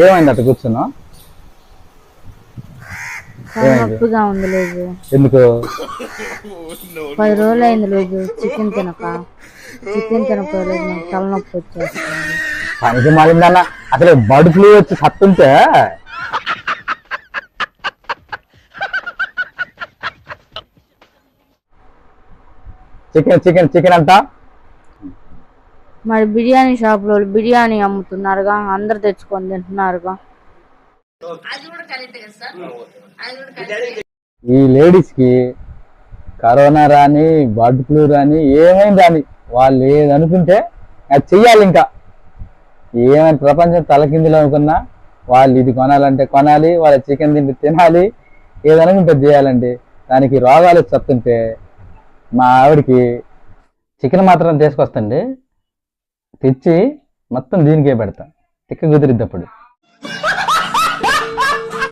ఏమైంది అట్లా కూర్చున్నావు? నొప్పిగా ఉంది లేదు. ఎందుకు? 10 రోజులు అయింది లేదు చికెన్ తినకపోలేదు, నాకు తలనొప్పి వచ్చేస్తుంది. పనికి మారిందన్న, అసలు బర్డ్ ఫ్లూ వచ్చి సత్తుంటే చికెన్ చికెన్ చికెన్ అంట. మరి బిర్యానీ షాప్ లో బిర్యానీ అమ్ముతున్నారుగా, అందరు తెచ్చుకొని తింటున్నారుగా. ఈ లేడీస్ కి కరోనా రాని బర్డ్ ఫ్లూ రాని ఏమైంది రాని, వాళ్ళు ఏదనుకుంటే అది చెయ్యాలి. ఇంకా ఏమైనా ప్రపంచం తలకిందులు అనుకున్నా వాళ్ళు ఇది కొనాలంటే కొనాలి, వాళ్ళ చికెన్ తింటే తినాలి, ఏదనుకుంటే చేయాలండి. దానికి రోగాలు చెప్తుంటే మా ఆవిడకి చికెన్ మాత్రం తీసుకొస్తండి, తెచ్చి మొత్తం దీనికే పెడతా, తిక్క కుదిరిద్దప్పుడు.